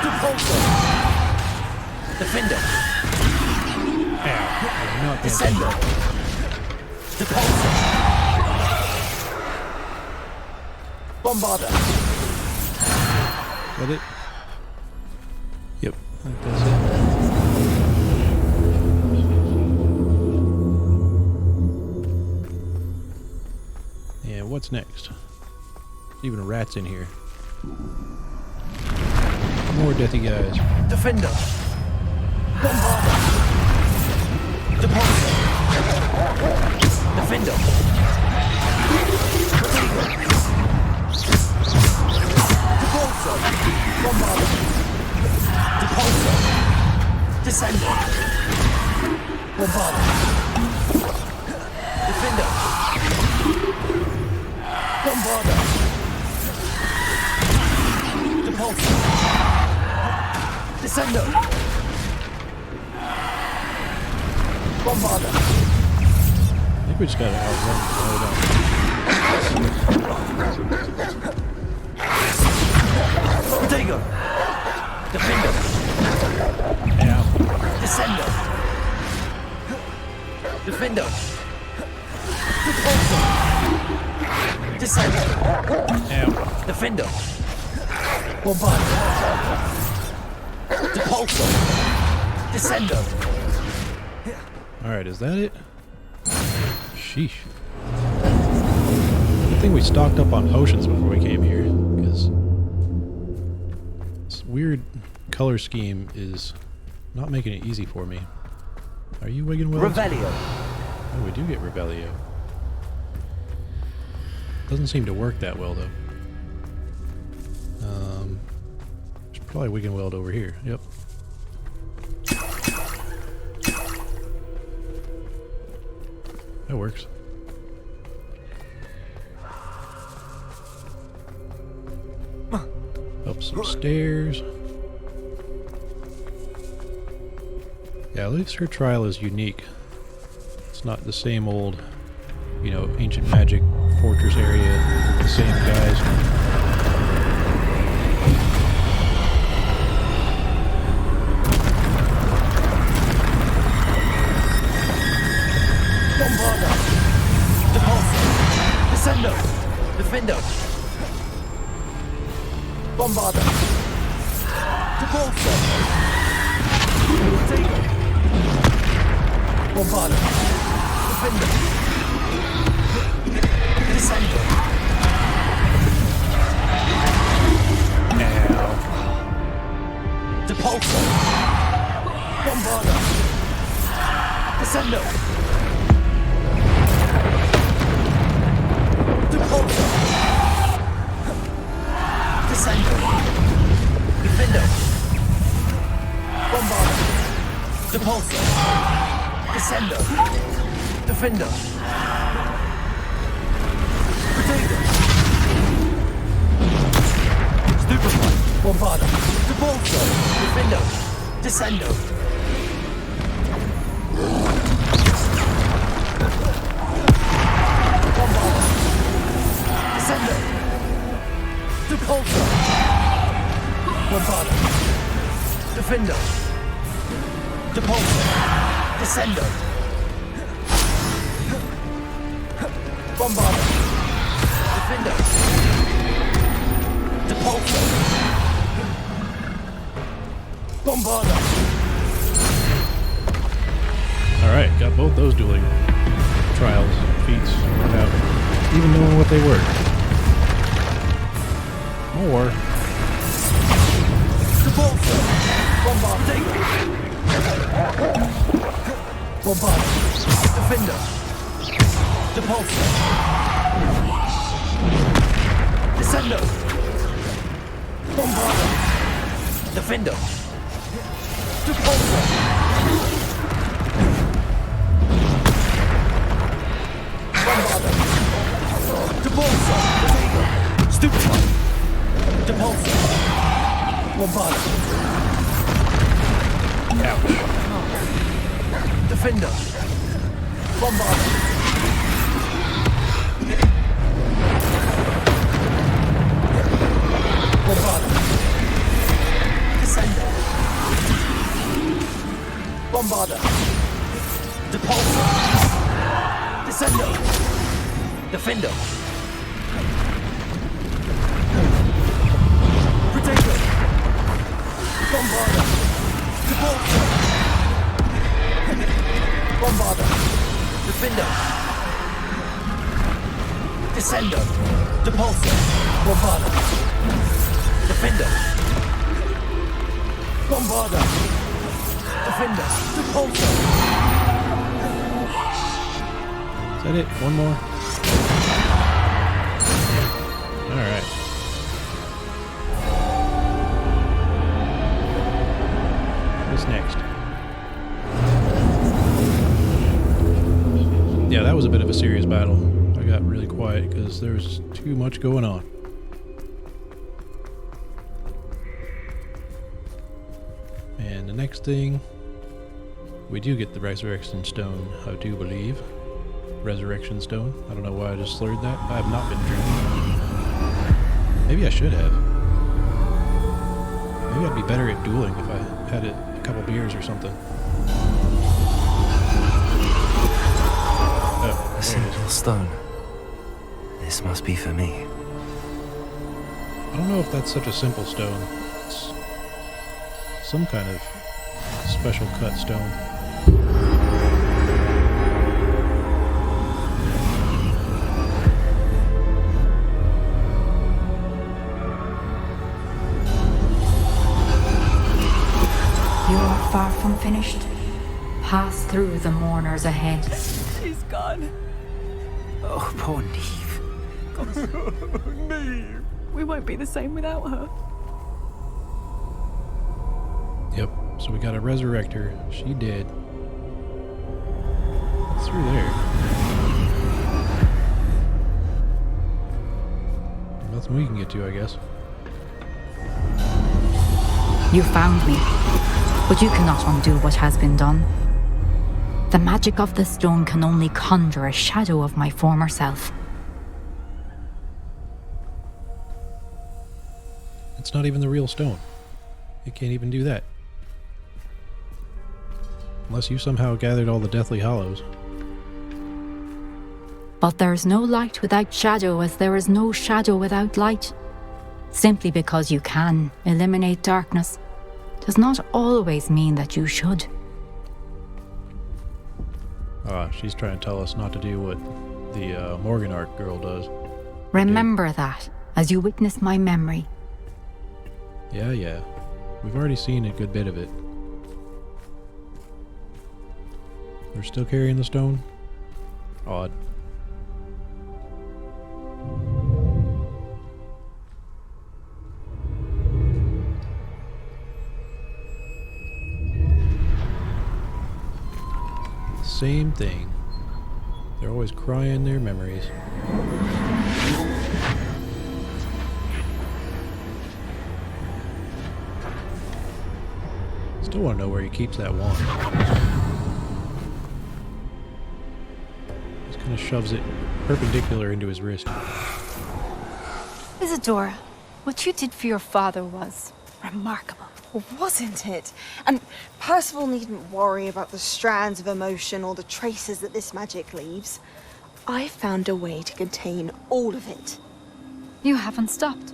Depulso! Defender! Descendo! Depulso! Bombarda! Got it? Yep, I think that's it. And what's next? There's even rats in here. More deathy guys. Defender! Bombarda! Depulso! Defender! Depulso! Bombarda! Depulso! Descender! Bombarda! Defender! Bombarda! Depulso! Descendo! Bombarda! I think we just gotta outrun Protego! Defender! Ow. Descendo! Defender! Depulso! Descendo! Ow. Defender! Bombarda! Depulso! Descendo! Alright, is that it? Sheesh. Good thing we stocked up on potions before we came here, because this weird color scheme is not making it easy for me. Are you wigging well? Revelio! Oh, we do get Revelio. Doesn't seem to work that well, though. There's probably Wiggenweld over here. Yep. That works. Up some stairs. Yeah, at least her trial is unique. It's not the same old, you know, ancient magic fortress area with the same guys. Bombarda! Depulso! Descendo! Defendo! Bombarda! Depulso! Protego! Bombarda! Defendo! Descendo! Depulso! Descendo! Defendo! Bombardo! Depulso! Descendo! Defendo! Protego! Stupefy! Bombardo! Depulso! Defendo! Descendo! Bombardo! Descendo! Depulso! Bombardo! Defendo! Depulso! Descendo! Bombardo! Defendo! Depulso! Bombardo! Alright, got both those dueling trials, feats, without even knowing what they were. More. Depulso! Bombardo! Bombardo! Defendo! Depulso! Descendo! Bombardo! Defendo! Depulso! Bombardo! Depulso! Stupefy! Depulso! Bombardo! Ouch. Defendo! Bombardo! Bombardo! Descendo! Bombardo! Depulso! Descendo! Defendo! Protego! Bombardo! Depulso! Bombardo! Defendo! Descendo! Depulso! Bombardo! Defendo! Bombardo! Defendo! Depulso! Is that it? One more? Alright. What's next? Yeah, that was a bit of a serious battle. I got really quiet because there's too much going on. And the next thing, we do get the Resurrection Stone, I do believe. Resurrection Stone. I don't know why I just slurred that. I have not been drinking. Maybe I should have. Maybe I'd be better at dueling if I had a couple beers or something. Oh, A simple stone. This must be for me. I don't know if that's such a simple stone. It's some kind of special cut stone. You are far from finished. Pass through the mourners ahead. She's gone. Oh, poor Neve. Neve! We won't be the same without her. Yep, so we gotta resurrect her. She did. Through there. Nothing we can get to, I guess. You found me, but you cannot undo what has been done. The magic of the stone can only conjure a shadow of my former self. It's not even the real stone. It can't even do that. Unless you somehow gathered all the Deathly Hollows. But there is no light without shadow, as there is no shadow without light. Simply because you can eliminate darkness does not always mean that you should. She's trying to tell us not to do what the Morganart girl does. Remember that as you witness my memory. Yeah. We've already seen a good bit of it. They're still carrying the stone? Odd. Same thing. They're always crying their memories. Still want to know where he keeps that wand. Just kind of shoves it perpendicular into his wrist. Isadora, what you did for your father was remarkable. Well, wasn't it? And Percival needn't worry about the strands of emotion or the traces that this magic leaves. I found a way to contain all of it. You haven't stopped.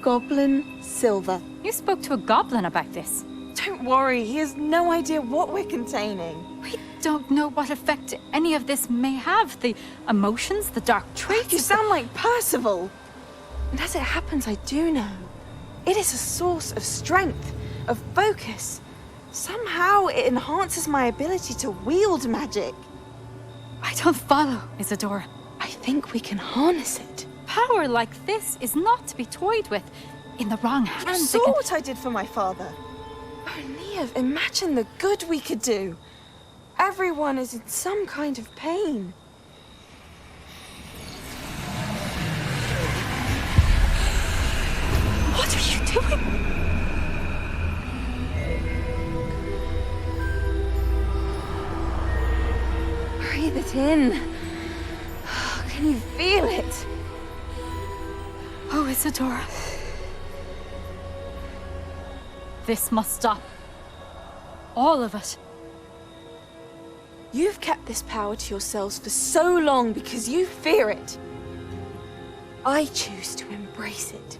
Goblin silver. You spoke to a goblin about this. Don't worry, he has no idea what we're containing. We don't know what effect any of this may have. The emotions, the dark traits. You sound like Percival. And as it happens, I do know. It is a source of strength, of focus. Somehow it enhances my ability to wield magic. I don't follow, Isadora. I think we can harness it. Power like this is not to be toyed with. In the wrong hands, You saw what I did for my father. Oh, Neve, imagine the good we could do. Everyone is in some kind of pain. What are you doing? Breathe it in. Can you feel it? Oh, Isadora. This must stop. All of it. You've kept this power to yourselves for so long because you fear it. I choose to embrace it.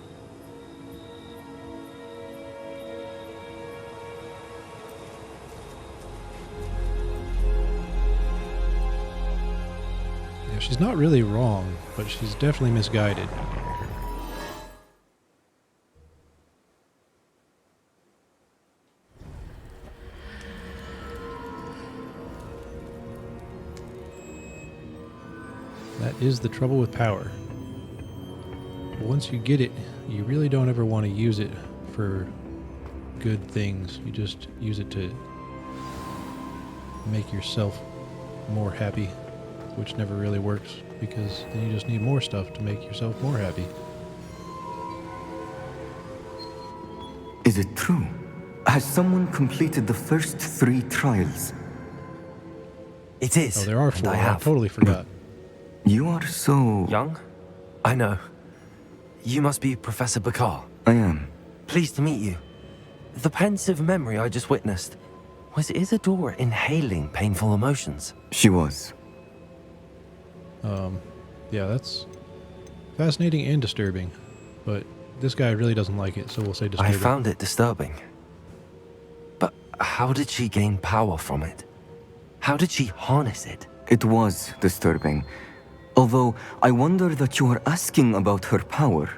Yeah, she's not really wrong, but she's definitely misguided. That is the trouble with power. Once you get it, you really don't ever want to use it for good things. You just use it to make yourself more happy, which never really works because then you just need more stuff to make yourself more happy. Is it true? Has someone completed the first 3 trials? It is. Oh, there are 4. I totally forgot. You are so... young? I know. You must be Professor Bakar. I am. Pleased to meet you. The pensive memory I just witnessed, was Isadora inhaling painful emotions? She was. Yeah, that's fascinating and disturbing, but this guy really doesn't like it, so we'll say disturbing. I found it disturbing. But how did she gain power from it? How did she harness it? It was disturbing. Although, I wonder that you are asking about her power.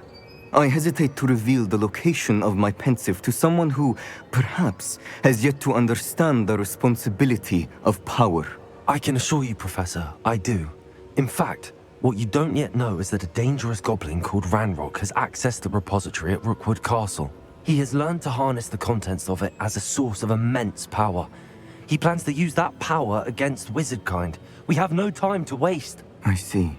I hesitate to reveal the location of my pensive to someone who, perhaps, has yet to understand the responsibility of power. I can assure you, Professor, I do. In fact, what you don't yet know is that a dangerous goblin called Ranrock has accessed the repository at Rookwood Castle. He has learned to harness the contents of it as a source of immense power. He plans to use that power against wizardkind. We have no time to waste. I see.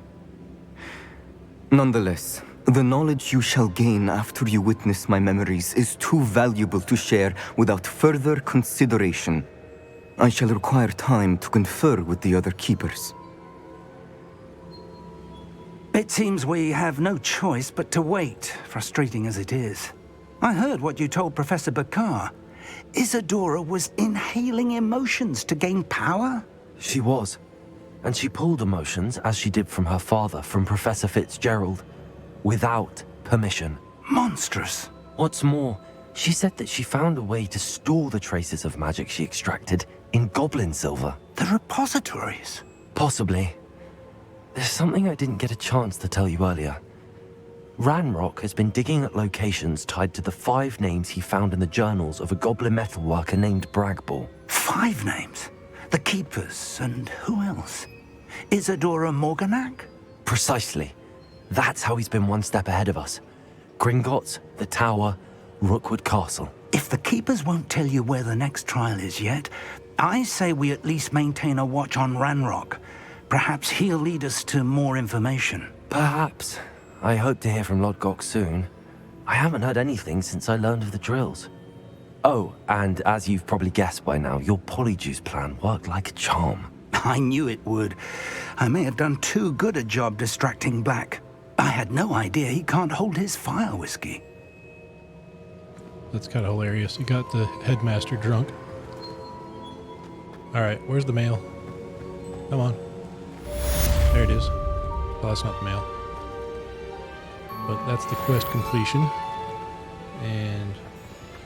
Nonetheless, the knowledge you shall gain after you witness my memories is too valuable to share without further consideration. I shall require time to confer with the other keepers. It seems we have no choice but to wait, frustrating as it is. I heard what you told Professor Bakar. Isadora was inhaling emotions to gain power? She was. And she pulled emotions, as she did from her father, from Professor Fitzgerald, without permission. Monstrous. What's more, she said that she found a way to store the traces of magic she extracted in goblin silver. The repositories? Possibly. There's something I didn't get a chance to tell you earlier. Ranrock has been digging at locations tied to the 5 names he found in the journals of a goblin metalworker named Bragball. 5 names? The Keepers, and who else? Isadora Morganac? Precisely. That's how he's been one step ahead of us. Gringotts, the Tower, Rookwood Castle. If the Keepers won't tell you where the next trial is yet, I say we at least maintain a watch on Ranrock. Perhaps he'll lead us to more information. Perhaps. I hope to hear from Lodgok soon. I haven't heard anything since I learned of the drills. Oh, and as you've probably guessed by now, your polyjuice plan worked like a charm. I knew it would. I may have done too good a job distracting Black. I had no idea he can't hold his fire whiskey. That's kind of hilarious. You got the Headmaster drunk. Alright, where's the mail? Come on. There it is. Oh, that's not the mail. But that's the quest completion. And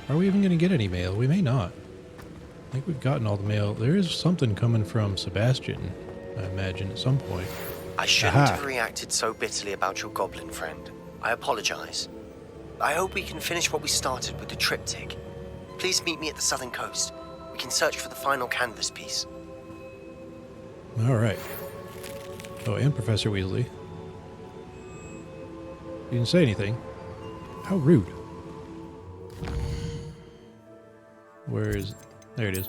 are we even going to get any mail? We may not. I think we've gotten all the mail. There is something coming from Sebastian, I imagine, at some point. I shouldn't have reacted so bitterly about your goblin friend. I apologize. I hope we can finish what we started with the triptych. Please meet me at the southern coast. We can search for the final canvas piece. Alright. Oh, and Professor Weasley. You didn't say anything. How rude. Where is it? There it is.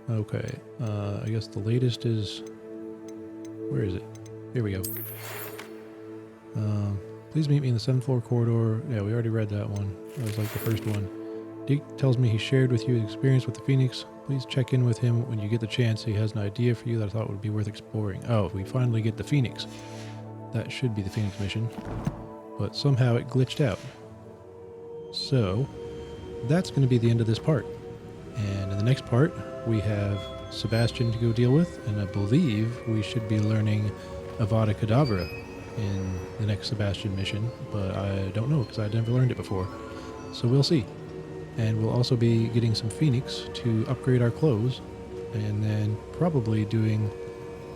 Okay. I guess the latest is... Where is it? Here we go. Please meet me in the 7th floor corridor. Yeah, we already read that one. That was like the first one. Deke tells me he shared with you his experience with the Phoenix. Please check in with him when you get the chance. He has an idea for you that I thought would be worth exploring. Oh, we finally get the Phoenix. That should be the Phoenix mission. But somehow it glitched out. So, that's going to be the end of this part. And in the next part, we have Sebastian to go deal with, and I believe we should be learning Avada Kedavra in the next Sebastian mission, but I don't know because I'd never learned it before. So we'll see. And we'll also be getting some Phoenix to upgrade our clothes, and then probably doing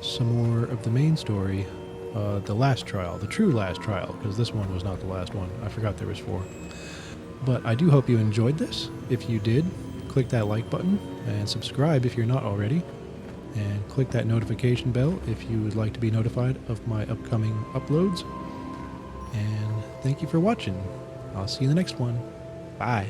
some more of the main story, the last trial, the true last trial, because this one was not the last one. I forgot there was 4. But I do hope you enjoyed this. If you did, click that like button and subscribe if you're not already. And click that notification bell if you would like to be notified of my upcoming uploads. And thank you for watching. I'll see you in the next one. Bye.